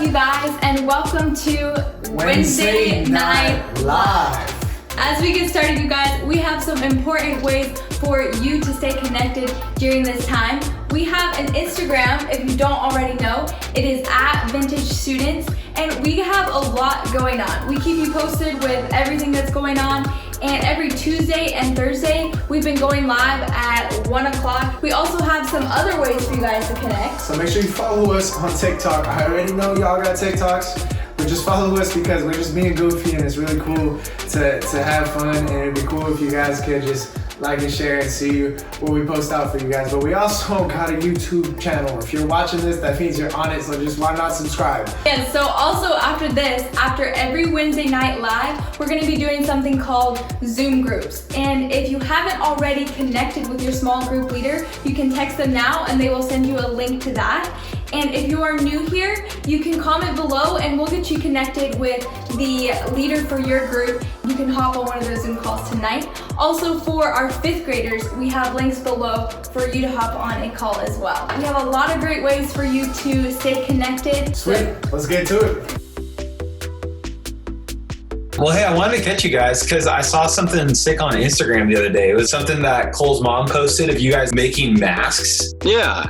up, you guys, and welcome to Wednesday Night Live. As we get started, you guys, we have some important ways for you to stay connected during this time. We have an Instagram, if you don't already know. It is @VintageStudents, and we have a lot going on. We keep you posted with everything that's going on, and every Tuesday and Thursday, we've been going live at 1 o'clock. We also have some other ways for you guys to connect. So make sure you follow us on TikTok. I already know y'all got TikToks, but just follow us because we're just being goofy and it's really cool to have fun, and it'd be cool if you guys could just like and share and see what we post out for you guys. But we also got a YouTube channel. If you're watching this, that means you're on it, so just why not subscribe? Yeah, so also after this, after every Wednesday night live, we're gonna be doing something called Zoom groups. And if you haven't already connected with your small group leader, you can text them now and they will send you a link to that. And if you are new here, you can comment below and we'll get you connected with the leader for your group. You can hop on one of those Zoom calls tonight. Also for our 5th graders, we have links below for you to hop on a call as well. We have a lot of great ways for you to stay connected. Sweet, let's get to it. Well, hey, I wanted to catch you guys because I saw something sick on Instagram the other day. It was something that Cole's mom posted of you guys making masks. Yeah.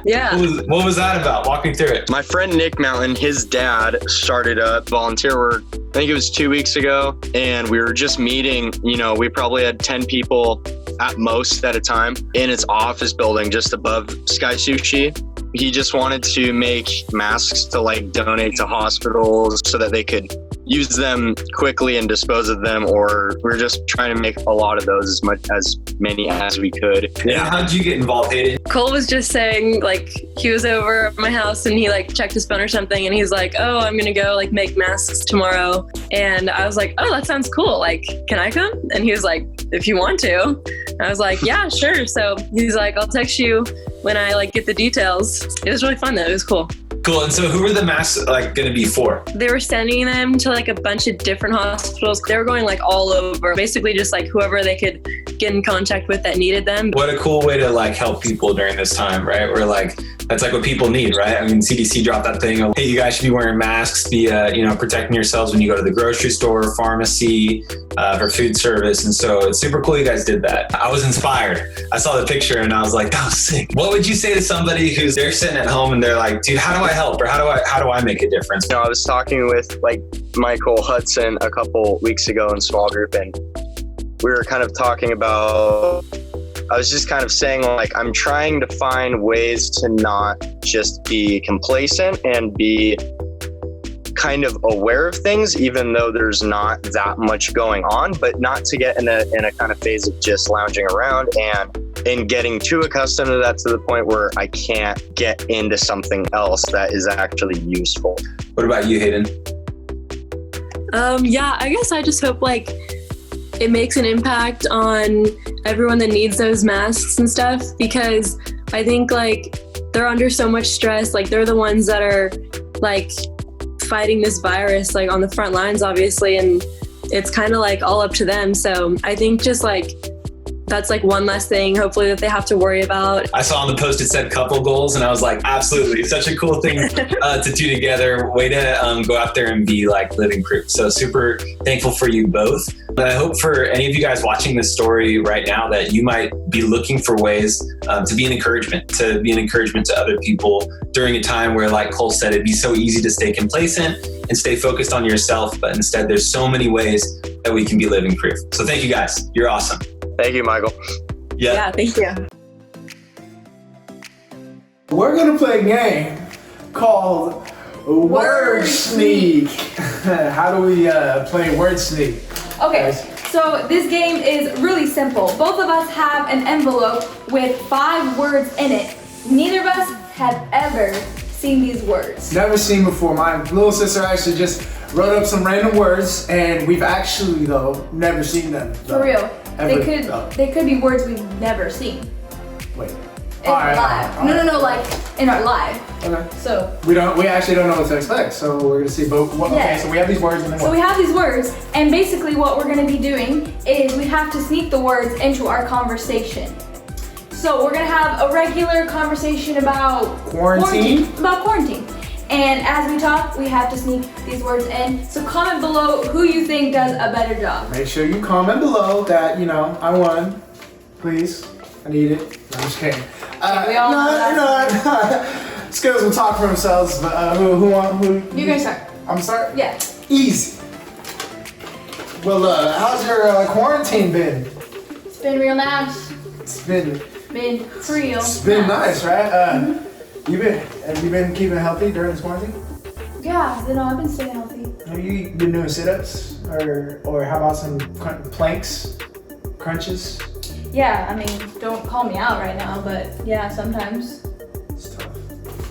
What was that about? Walk me through it. My friend Nick Mountain, his dad started a volunteer work, I think it was 2 weeks ago, and we were just meeting, we probably had 10 people at most at a time in its office building just above Sky Sushi. He just wanted to make masks to donate to hospitals so that they could use them quickly and dispose of them, or we're just trying to make a lot of those, as many as we could. Yeah. How did you get involved, Hayden? Cole was just saying, he was over at my house and he checked his phone or something, and he's like, oh, I'm gonna go make masks tomorrow. And I was like, oh, that sounds cool. Can I come? And he was like, if you want to. And I was like, yeah, sure. So he's like, I'll text you when I get the details. It was really fun though. It was cool. Cool. And so who were the masks going to be for? They were sending them to a bunch of different hospitals. They were going all over, basically just whoever they could get in contact with that needed them. What a cool way to help people during this time, right? Where that's what people need, right? I mean, CDC dropped that thing of, hey, you guys should be wearing masks, be protecting yourselves when you go to the grocery store, pharmacy, for food service. And so it's super cool you guys did that. I was inspired. I saw the picture and I was like, that was sick. What would you say to somebody they're sitting at home and they're like, dude, how do I help? Or how do I make a difference? I was talking with Michael Hudson a couple weeks ago in small group, and we were kind of talking about, I was just kind of saying I'm trying to find ways to not just be complacent and be kind of aware of things, even though there's not that much going on, but not to get in a kind of phase of just lounging around and getting too accustomed to that to the point where I can't get into something else that is actually useful. What about you, Hayden? Yeah, I guess I just hope it makes an impact on everyone that needs those masks and stuff, because I think they're under so much stress. They're the ones that are fighting this virus on the front lines, obviously, and it's kind of all up to them. So I think just that's one less thing, hopefully, that they have to worry about. I saw on the post it said couple goals, and I was like, absolutely, such a cool thing to do together. Way to go out there and be living proof. So super thankful for you both. But I hope for any of you guys watching this story right now that you might be looking for ways to be an encouragement to other people during a time where, like Cole said, it'd be so easy to stay complacent and stay focused on yourself. But instead, there's so many ways that we can be living proof. So thank you guys. You're awesome. Thank you, Michael. Yeah, thank you. We're gonna play a game called Word Sneak. How do we play Word Sneak? Okay, so this game is really simple. Both of us have an envelope with 5 words in it. Neither of us have ever seen these words. Never seen before. My little sister actually just wrote up some random words, and we've actually, though, never seen them. For real. They could be words we've never seen. Wait. In our live. No, in our live. Okay. So we actually don't know what to expect, so we're gonna see. But okay, so we have these words and then So we have these words, and basically what we're gonna be doing is we have to sneak the words into our conversation. So we're gonna have a regular conversation about quarantine. And as we talk, we have to sneak these words in. So comment below who you think does a better job. Make sure you comment below that, you know, I won. Please. I need it. No, I'm just kidding. we all know that. Skills will talk for themselves, but who You're gonna start. I'm sorry? Yeah. Easy. Well, how's your quarantine been? It's been real nice. It's been Real. It's been nice, right? Have you been keeping healthy during this quarantine? Yeah, you know, I've been staying healthy. Have you been doing sit-ups or how about some planks, crunches? Yeah, I mean, don't call me out right now, but yeah, sometimes. It's tough.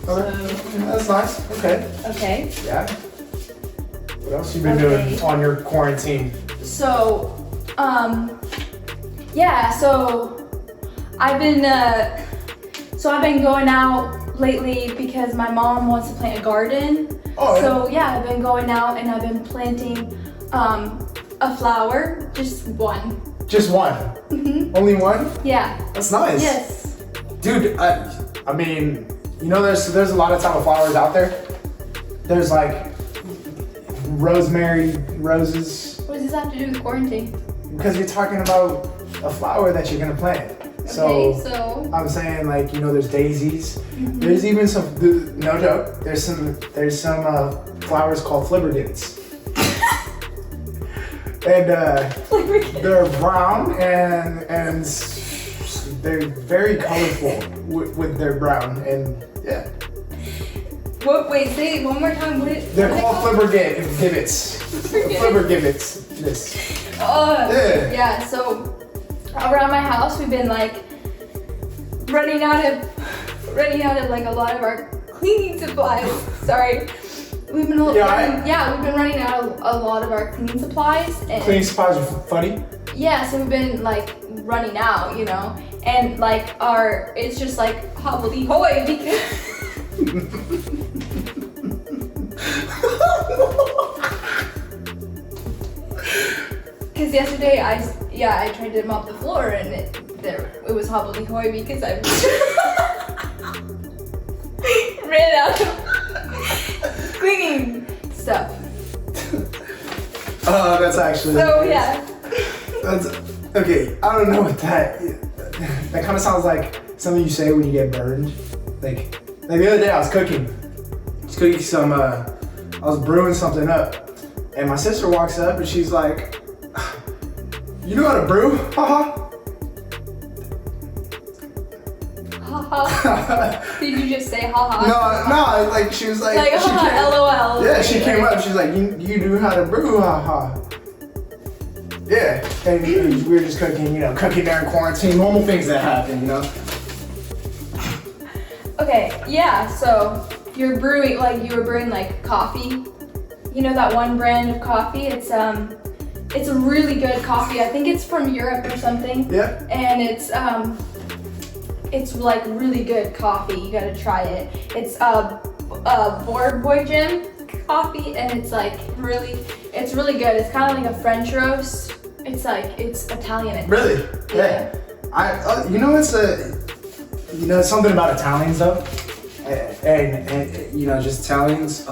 Okay, that's nice. Okay. Okay. Yeah. What else you been doing on your quarantine? So, yeah, so I've been going out lately because my mom wants to plant a garden. Oh. So yeah, I've been going out and I've been planting a flower, just one. Just one? Mhm. Only one? Yeah. That's nice. Yes. Dude, I mean, you know, there's a lot of type of flowers out there. There's like rosemary, roses. What does this have to do with quarantine? Because you're talking about a flower that you're gonna plant. Okay, so I'm saying, like, you know, there's daisies. There's even some, no joke, there's some flowers called flibbergins. And they're brown and they're very colorful with their brown, and yeah. what? Wait, say it one more time. They're called flibbergibbets. Flibbergibbets. Yes. Yeah. Yeah. So around my house, we've been like running out of like a lot of our cleaning supplies. Sorry. We've been we've been running out of a lot of our cleaning supplies. And Cleaning supplies are funny. yeah, so we've been like running out, you know, and like it's just like hobbledehoy because because yesterday I tried to mop the floor and it was hobbledehoy because I ran out of cleaning stuff. Oh, that's actually. So yeah. That's okay. I don't know what that kind of sounds like something you say when you get burned. Like the other day I was cooking. Some. I was brewing something up, and my sister walks up and she's like, "You know how to brew? Haha." Haha. Did you just say haha? No, like she was like, Like she haha, lol. Yeah, she came up. She's like, you knew how to brew, haha. Yeah, and we were just cooking during quarantine, normal things that happen, you know. Okay, yeah. So you were brewing like coffee. You know that one brand of coffee? It's a really good coffee. I think it's from Europe or something. Yeah. And it's like really good coffee. You gotta try it. It's Board Boy Gym coffee, and it's really good. It's kind of like a French roast. It's Italian. Really? Yeah. It's something about Italians though, and you know, just Italians.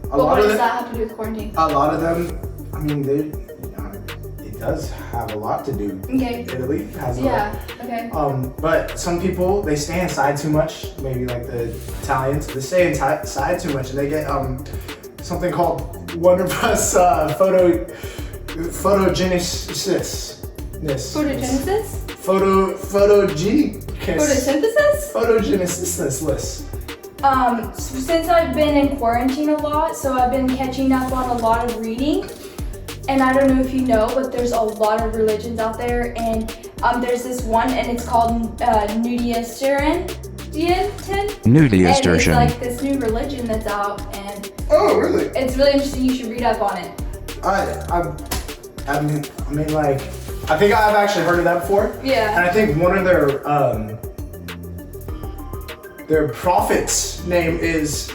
What does that have to do with quarantine? A lot of them, I mean, it does have a lot to do. Okay. Italy has a lot. Yeah. Okay. But some people, they stay inside too much. Maybe like the Italians, they stay inside too much, and they get something called Wonderpress photogenesis. Photosynthesis? Photosynthesis. Since I've been in quarantine a lot, so I've been catching up on a lot of reading. And I don't know if you know, but there's a lot of religions out there, and there's this one, and it's called Nudiastiran. And it's like this new religion that's out, and oh, really? It's really interesting. You should read up on it. I mean, like, I think I've actually heard of that before. Yeah. And I think one of their prophet's name is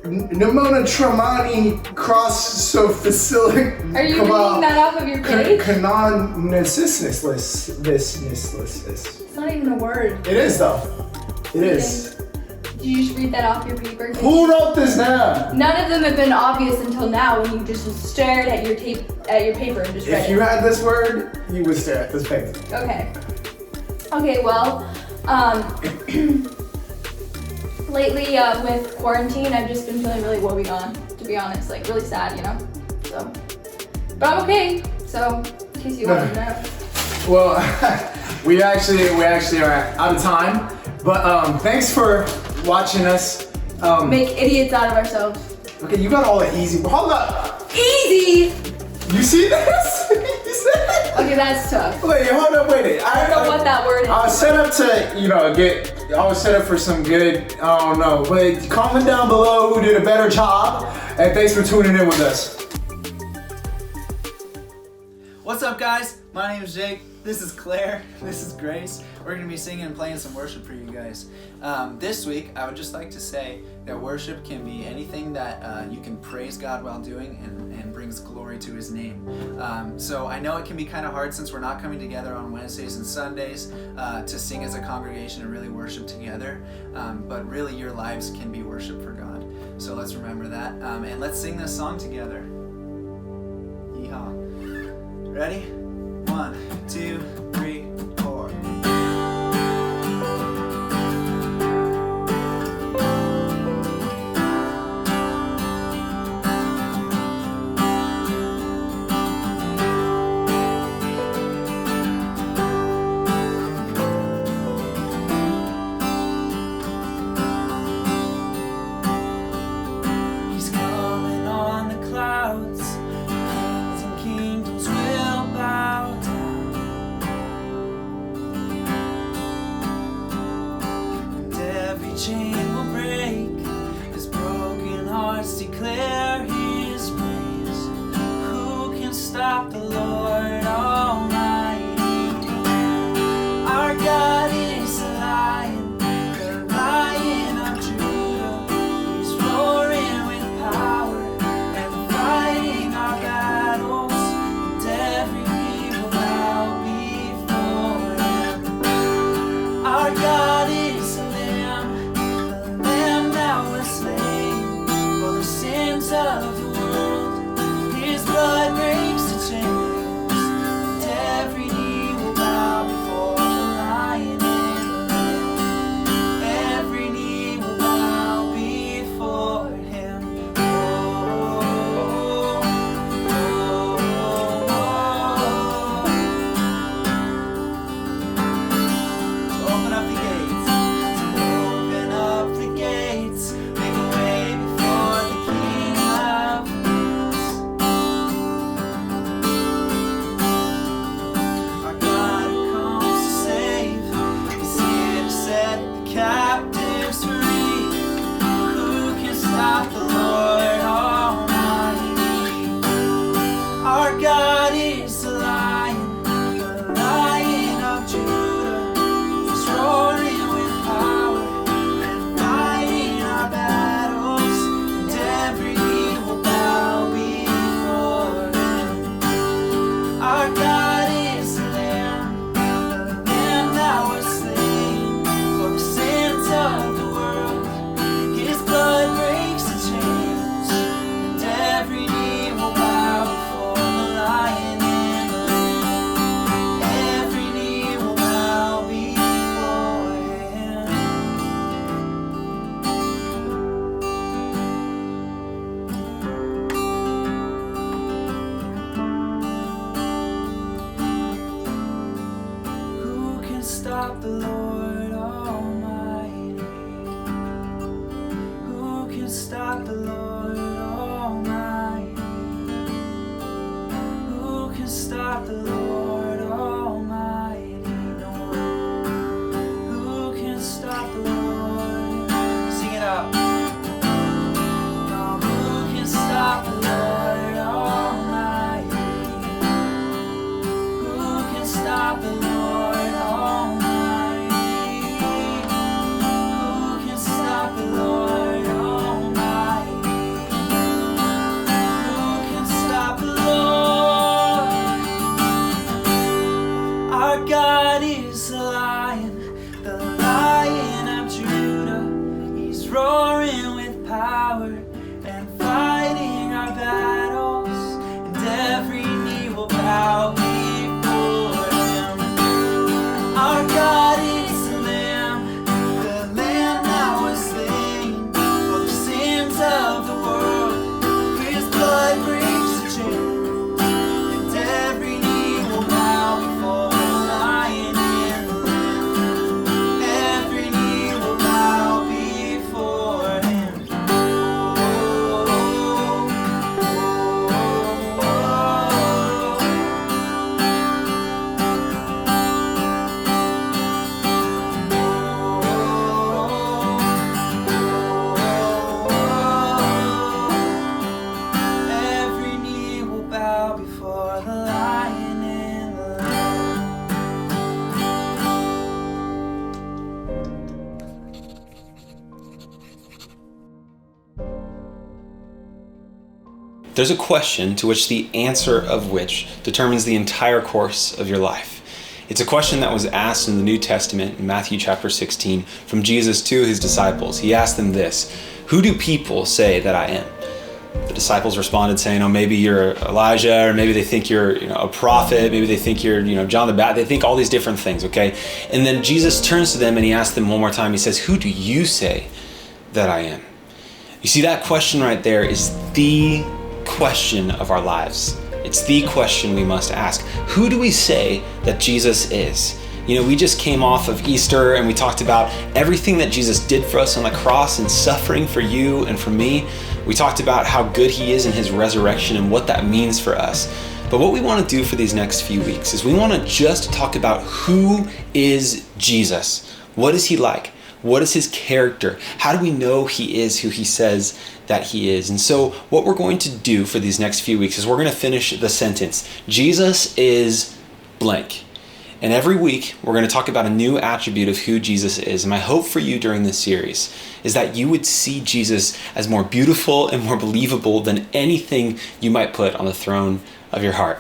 Nimona Tramani Cross-Sophicilic. Are you reading that off of your page? Canonicus. It's not even a word. It is though. It is. Did you just read that off your paper? Who wrote this down? None of them have been obvious until now when you just stared at your paper and just read If it. you had this word, you would stare at this paper. Okay. Okay, well, lately with quarantine, I've just been feeling really woebegone, to be honest, like really sad, you know? So, but I'm okay, so in case you wanted to know. Well, we actually are out of time, but thanks for watching us. Make idiots out of ourselves. Okay, you got all the easy. Hold up. Easy! You see this? You see that? Okay, that's tough. Wait, hold up, wait. I don't know what that word is. I was set up to, I was set up for some good, I don't know, but comment down below who did a better job, and thanks for tuning in with us. What's up, guys? My name is Jake. This is Claire. This is Grace. We're going to be singing and playing some worship for you guys. This week, I would just like to say that worship can be anything that you can praise God while doing and brings glory to His name. So I know it can be kind of hard since we're not coming together on Wednesdays and Sundays to sing as a congregation and really worship together. But really, your lives can be worship for God. So let's remember that. And let's sing this song together. Yeehaw. Ready? 1, 2, 3, 4. He's coming on the clouds. Kings and kingdoms will bow down. And every chain will break as broken hearts declare His praise. Who can stop the Lord Almighty? Our God is a lion, the Lion of Judah. He's roaring with power and fighting our battles, and every knee will bow before Him. Our God is a lamb that was slain for the sins of the world. His blood breaks the chains, and every knee will bow before the Lion and the Lamb. Every knee will bow before Him. Oh, oh, oh, oh. So open up the gates. Open up the gates. Make a way before the King of Kings. Our God who comes to save is here to set the captives free. Who can stop the Lord Almighty? Our God is the Lion of Judah. He's roaring with power and fighting our battles, and every knee will bow before Him. Our God is the Lamb that was slain for the sins of the world. His blood breaks the chains, and every knee will bow before the Lion and the Lamb. Every knee will bow before Him. Who can stop the Lord Almighty? Who can stop the Lord Almighty? Who can stop the Lord Almighty? No one. Who can stop the Lord? Sing it out. No, who can stop the Lord Almighty? Who can stop the Lord Almighty? Who can stop the Lord Almighty? Who can stop the Lord? Our God is the Lion of there's a question to which the answer of which determines the entire course of your life. It's a question that was asked in the New Testament in Matthew chapter 16 from Jesus to his disciples. He asked them this: "Who do people say that I am?" The disciples responded saying, "Oh, maybe you're Elijah, or maybe they think you're, a prophet, maybe they think you're, John the Baptist." They think all these different things, okay? And then Jesus turns to them and he asks them one more time. He says, "Who do you say that I am?" You see, that question right there is the question of our lives. It's the question we must ask. Who do we say that Jesus is? We just came off of Easter and we talked about everything that Jesus did for us on the cross and suffering for you and for me. We talked about how good he is in his resurrection and what that means for us. But what we want to do for these next few weeks is we want to just talk about who is Jesus. What is he like? What is his character? How do we know he is who he says that he is? And so what we're going to do for these next few weeks is we're going to finish the sentence, Jesus is blank. And every week we're going to talk about a new attribute of who Jesus is. And my hope for you during this series is that you would see Jesus as more beautiful and more believable than anything you might put on the throne of your heart.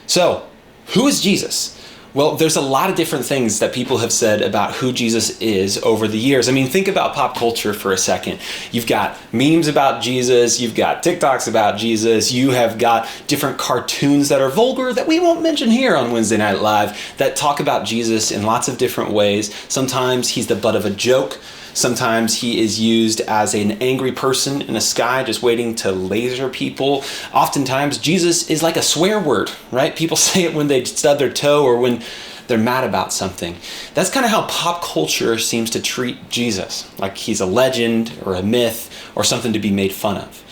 So, who is Jesus? Well, there's a lot of different things that people have said about who Jesus is over the years. I mean, think about pop culture for a second. You've got memes about Jesus, you've got TikToks about Jesus, you have got different cartoons that are vulgar that we won't mention here on Wednesday Night Live that talk about Jesus in lots of different ways. Sometimes he's the butt of a joke. Sometimes he is used as an angry person in the sky just waiting to laser people. Oftentimes, Jesus is like a swear word, right? People say it when they stub their toe or when they're mad about something. That's kind of how pop culture seems to treat Jesus, like he's a legend or a myth or something to be made fun of.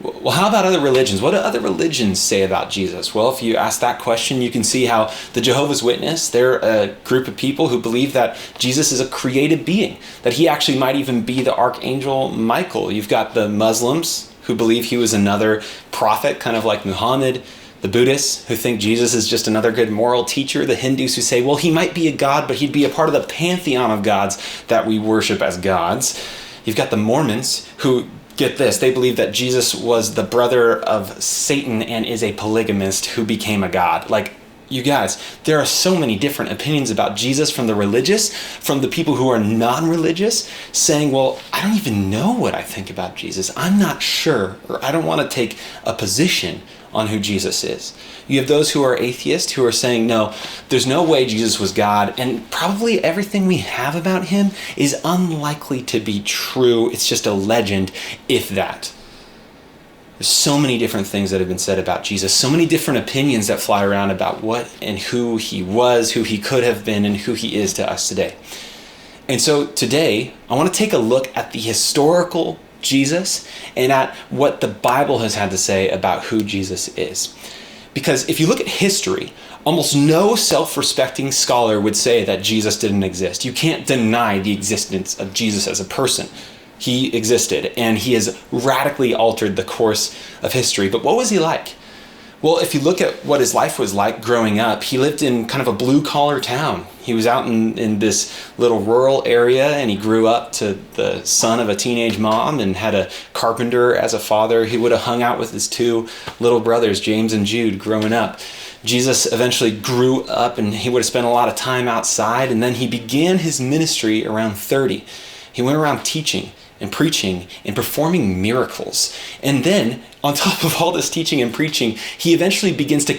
Well, how about other religions? What do other religions say about Jesus? Well, if you ask that question, you can see how the Jehovah's Witness, they're a group of people who believe that Jesus is a created being, that he actually might even be the Archangel Michael. You've got the Muslims who believe he was another prophet, kind of like Muhammad. The Buddhists who think Jesus is just another good moral teacher. The Hindus who say, well, he might be a god, but he'd be a part of the pantheon of gods that we worship as gods. You've got the Mormons who, get this, they believe that Jesus was the brother of Satan and is a polygamist who became a god. Like, you guys, there are so many different opinions about Jesus from the religious, from the people who are non-religious, saying, well, I don't even know what I think about Jesus. I'm not sure, or I don't want to take a position on who Jesus is. You have those who are atheists who are saying, no, there's no way Jesus was God, and probably everything we have about him is unlikely to be true. It's just a legend, if that. There's so many different things that have been said about Jesus, so many different opinions that fly around about what and who he was, who he could have been, and who he is to us today. And so today, I want to take a look at the historical Jesus and at what the Bible has had to say about who Jesus is. Because if you look at history, almost no self-respecting scholar would say that Jesus didn't exist. You can't deny the existence of Jesus as a person. He existed, and he has radically altered the course of history. But what was he like? Well, if you look at what his life was like growing up, he lived in kind of a blue-collar town. He was out in this little rural area, and he grew up to the son of a teenage mom and had a carpenter as a father. He would have hung out with his two little brothers, James and Jude, growing up. Jesus eventually grew up, and he would have spent a lot of time outside, and then he began his ministry around 30. He went around teaching and preaching and performing miracles. And then, on top of all this teaching and preaching, he eventually begins to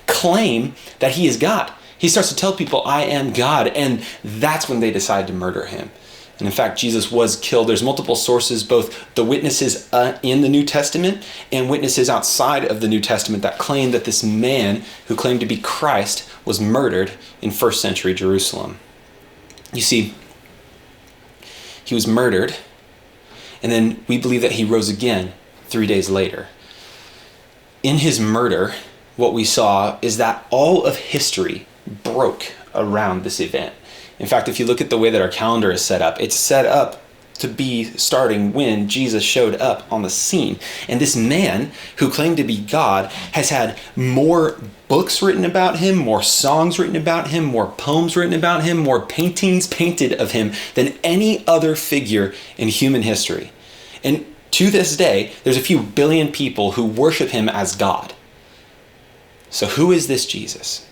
claim that he is God. He starts to tell people, I am God, and that's when they decide to murder him. And in fact, Jesus was killed. There's multiple sources, both the witnesses in the New Testament and witnesses outside of the New Testament that claim that this man who claimed to be Christ was murdered in first century Jerusalem. You see, he was murdered, and then we believe that he rose again 3 days later. In his murder, what we saw is that all of history broke around this event. In fact, if you look at the way that our calendar is set up, it's set up to be starting when Jesus showed up on the scene. And this man who claimed to be God has had more books written about him, more songs written about him, more poems written about him, more paintings painted of him than any other figure in human history. And To this day, there's a few billion people who worship him as God. So who is this Jesus?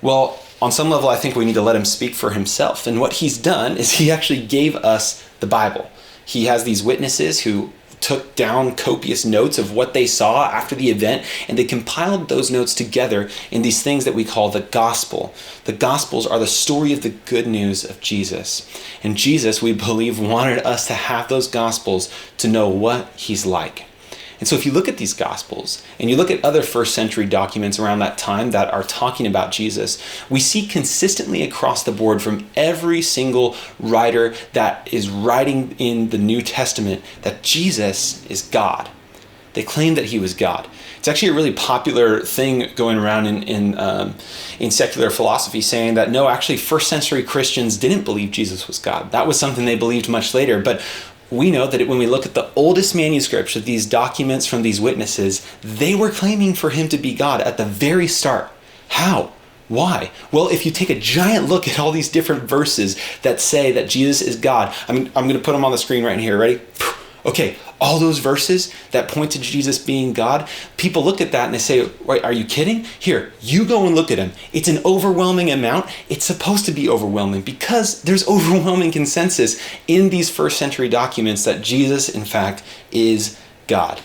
Well, on some level, I think we need to let him speak for himself. And what he's done is he actually gave us the Bible. He has these witnesses who took down copious notes of what they saw after the event, and they compiled those notes together in these things that we call the gospel. The gospels are the story of the good news of Jesus. And Jesus, we believe, wanted us to have those gospels to know what he's like. And so if you look at these gospels and you look at other first century documents around that time that are talking about Jesus, we see consistently across the board from every single writer that is writing in the New Testament that Jesus is God. They claim that he was God. It's actually a really popular thing going around in secular philosophy, saying that no, actually first century Christians didn't believe Jesus was God. That was something they believed much later. But we know that when we look at the oldest manuscripts of these documents from these witnesses, they were claiming for him to be God at the very start. How? Why? Well, if you take a giant look at all these different verses that say that Jesus is God, I'm going to put them on the screen right here. Ready? Okay, all those verses that point to Jesus being God, people look at that and they say, wait, are you kidding? Here, you go and look at them. It's an overwhelming amount. It's supposed to be overwhelming because there's overwhelming consensus in these first century documents that Jesus, in fact, is God.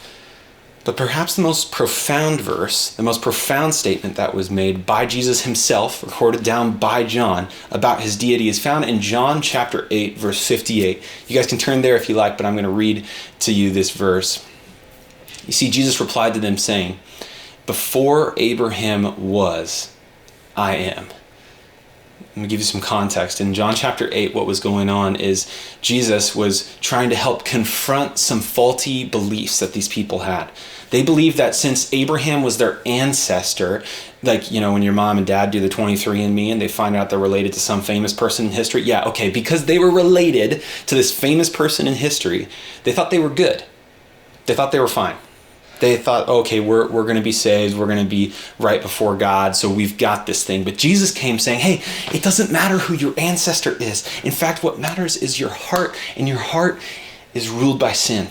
But perhaps the most profound verse, the most profound statement that was made by Jesus himself, recorded down by John about his deity, is found in John chapter 8, verse 58. You guys can turn there if you like, but I'm going to read to you this verse. You see, Jesus replied to them saying, "Before Abraham was, I am." Let me give you some context. In John chapter 8, what was going on is Jesus was trying to help confront some faulty beliefs that these people had. They believed that since Abraham was their ancestor, like, you know, when your mom and dad do the 23andMe and they find out they're related to some famous person in history, yeah, okay, because they were related to this famous person in history, they thought they were good. They thought they were fine. They thought, okay, we're going to be saved, we're going to be right before God, so we've got this thing. But Jesus came saying, hey, it doesn't matter who your ancestor is. In fact, what matters is your heart, and your heart is ruled by sin.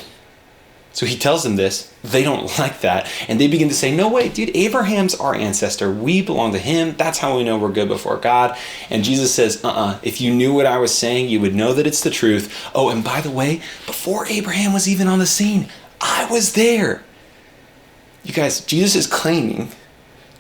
So he tells them this. They don't like that. And they begin to say, no way, dude, Abraham's our ancestor. We belong to him. That's how we know we're good before God. And Jesus says, if you knew what I was saying, you would know that it's the truth. Oh, and by the way, before Abraham was even on the scene, I was there. You guys, Jesus is claiming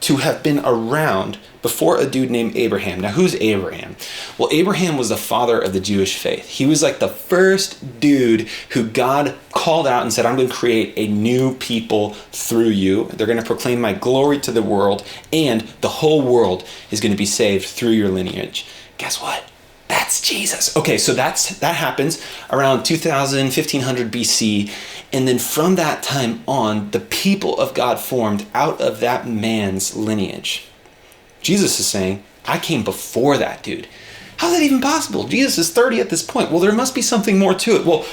to have been around before a dude named Abraham. Now, who's Abraham? Well, Abraham was the father of the Jewish faith. He was like the first dude who God called out and said, I'm going to create a new people through you. They're going to proclaim my glory to the world, and the whole world is going to be saved through your lineage. Guess what? That's Jesus. Okay, so that happens around 2000, 1500 BC. And then from that time on, the people of God formed out of that man's lineage. Jesus is saying, I came before that dude. How's that even possible? Jesus is 30 at this point. Well, there must be something more to it. Well,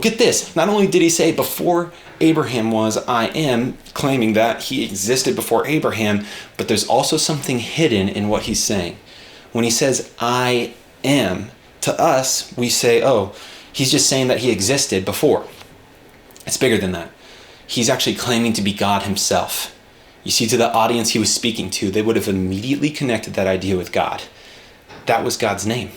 get this. Not only did he say before Abraham was, I am, claiming that he existed before Abraham, but there's also something hidden in what he's saying. When he says, I am, to us, we say, oh, he's just saying that he existed before. It's bigger than that. He's actually claiming to be God himself. You see, to the audience he was speaking to, they would have immediately connected that idea with God. That was God's name.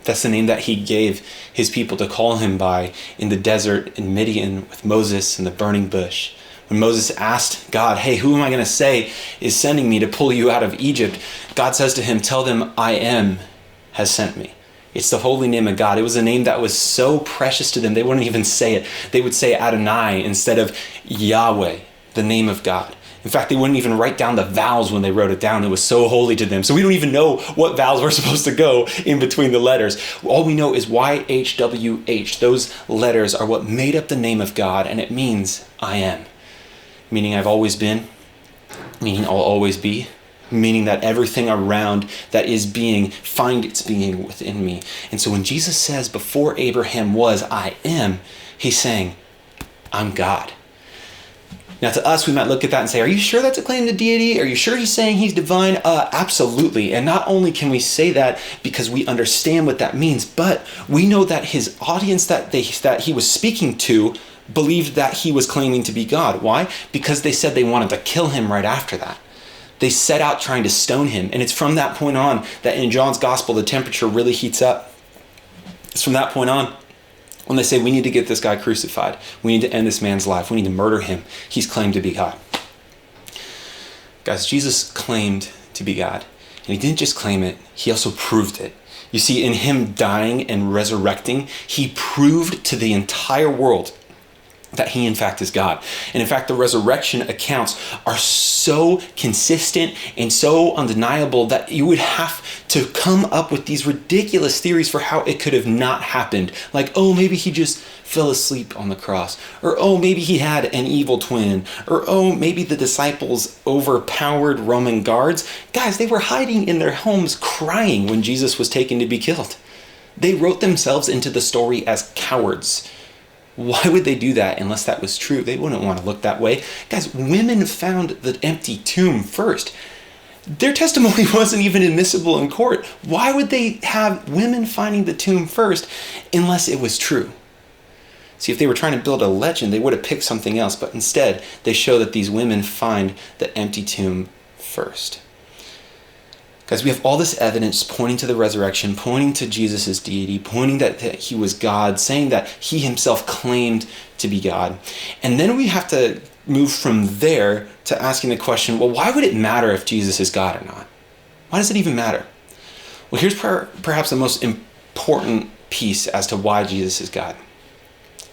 That's the name that he gave his people to call him by in the desert in Midian with Moses and the burning bush. When Moses asked God, hey, who am I going to say is sending me to pull you out of Egypt? God says to him, tell them I am has sent me. It's the holy name of God. It was a name that was so precious to them, they wouldn't even say it. They would say Adonai instead of Yahweh, the name of God. In fact, they wouldn't even write down the vowels when they wrote it down. It was so holy to them. So we don't even know what vowels were supposed to go in between the letters. All we know is YHWH. Those letters are what made up the name of God, and it means I am. Meaning I've always been, meaning I'll always be, meaning that everything around that is being, find its being within me. And so when Jesus says, before Abraham was, I am, he's saying, I'm God. Now to us, we might look at that and say, are you sure that's a claim to deity? Are you sure he's saying he's divine? Absolutely. And not only can we say that because we understand what that means, but we know that his audience that he was speaking to believed that he was claiming to be God. Why? Because they said they wanted to kill him right after that. They set out trying to stone him. And it's from that point on that in John's gospel, the temperature really heats up. It's from that point on when they say, we need to get this guy crucified. We need to end this man's life. We need to murder him. He's claimed to be God. Guys, Jesus claimed to be God. And he didn't just claim it, he also proved it. You see, in him dying and resurrecting, he proved to the entire world that he in fact is God. And in fact, the resurrection accounts are so consistent and so undeniable that you would have to come up with these ridiculous theories for how it could have not happened. Like, oh, maybe he just fell asleep on the cross. Or, oh, maybe he had an evil twin. Or, oh, maybe the disciples overpowered Roman guards. Guys, they were hiding in their homes crying when Jesus was taken to be killed. They wrote themselves into the story as cowards. Why would they do that unless that was true? They wouldn't want to look that way. Guys, women found the empty tomb first. Their testimony wasn't even admissible in court. Why would they have women finding the tomb first unless it was true? See, if they were trying to build a legend, they would have picked something else, but instead they show that these women find the empty tomb first. Guys, we have all this evidence pointing to the resurrection, pointing to Jesus' deity, pointing that he was God, saying that he himself claimed to be God. And then we have to move from there to asking the question, well, why would it matter if Jesus is God or not? Why does it even matter? Well, here's perhaps the most important piece as to why Jesus is God.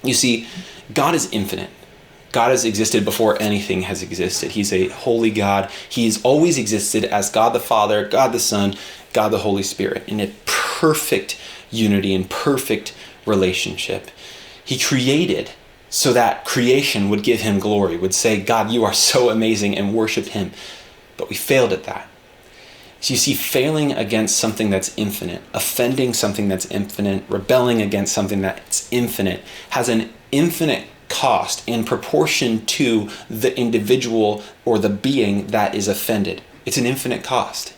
You see, God is infinite. God has existed before anything has existed. He's a holy God. He's always existed as God the Father, God the Son, God the Holy Spirit in a perfect unity and perfect relationship. He created so that creation would give him glory, would say, God, you are so amazing, and worship him. But we failed at that. So you see, failing against something that's infinite, offending something that's infinite, rebelling against something that's infinite, has an infinite cost in proportion to the individual or the being that is offended. It's an infinite cost.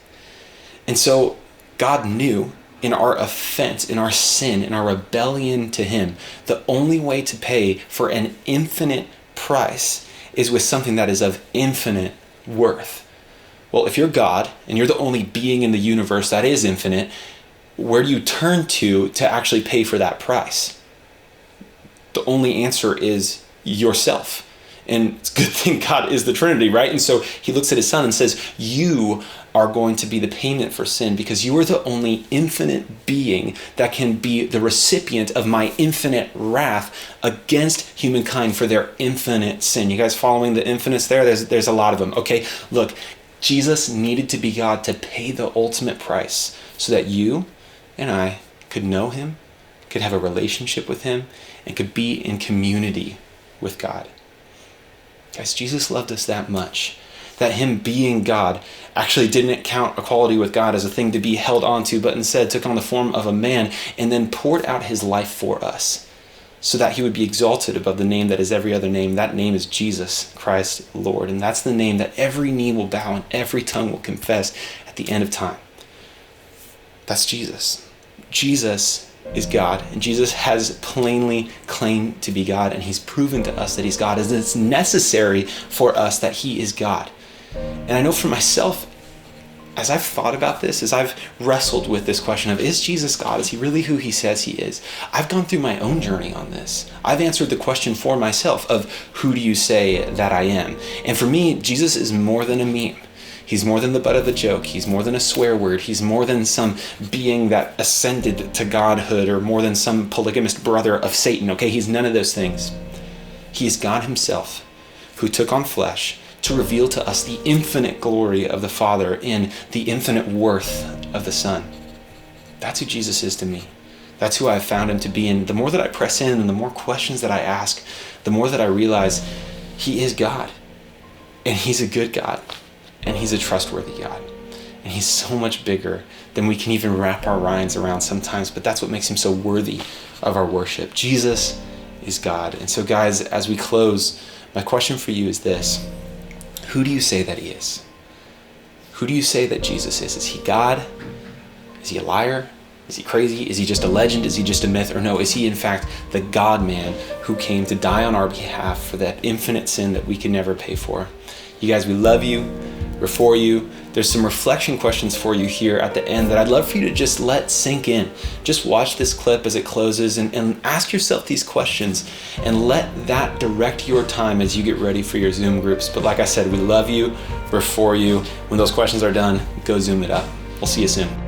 And so God knew in our offense, in our sin, in our rebellion to him, the only way to pay for an infinite price is with something that is of infinite worth. Well, if you're God and you're the only being in the universe that is infinite, where do you turn to actually pay for that price? The only answer is yourself. And it's a good thing God is the Trinity, right? And so he looks at his son and says, you are going to be the payment for sin because you are the only infinite being that can be the recipient of my infinite wrath against humankind for their infinite sin. You guys following the infinites there? There's a lot of them. Okay, look, Jesus needed to be God to pay the ultimate price so that you and I could know him, could have a relationship with him, and could be in community with God. Guys, Jesus loved us that much that him being God actually didn't count equality with God as a thing to be held onto, but instead took on the form of a man and then poured out his life for us so that he would be exalted above the name that is every other name. That name is Jesus Christ, Lord. And that's the name that every knee will bow and every tongue will confess at the end of time. That's Jesus. Jesus is God, and Jesus has plainly claimed to be God, and he's proven to us that he's God, and it's necessary for us that he is God. And I know for myself, as I've thought about this, as I've wrestled with this question of, is Jesus God? Is he really who he says he is? I've gone through my own journey on this. I've answered the question for myself of, who do you say that I am? And for me, Jesus is more than a meme. He's more than the butt of the joke. He's more than a swear word. He's more than some being that ascended to godhood or more than some polygamist brother of Satan, okay? He's none of those things. He is God himself who took on flesh to reveal to us the infinite glory of the Father and the infinite worth of the Son. That's who Jesus is to me. That's who I've found him to be. And the more that I press in and the more questions that I ask, the more that I realize he is God. And he's a good God. And he's a trustworthy God. And he's so much bigger than we can even wrap our minds around sometimes. But that's what makes him so worthy of our worship. Jesus is God. And so guys, as we close, my question for you is this. Who do you say that he is? Who do you say that Jesus is? Is he God? Is he a liar? Is he crazy? Is he just a legend? Is he just a myth? Or no, is he in fact the God-man who came to die on our behalf for that infinite sin that we could never pay for? You guys, we love you. We're for you. There's some reflection questions for you here at the end that I'd love for you to just let sink in. Just watch this clip as it closes and ask yourself these questions and let that direct your time as you get ready for your Zoom groups. But like I said, we love you. We're for you. When those questions are done, go Zoom it up. We'll see you soon.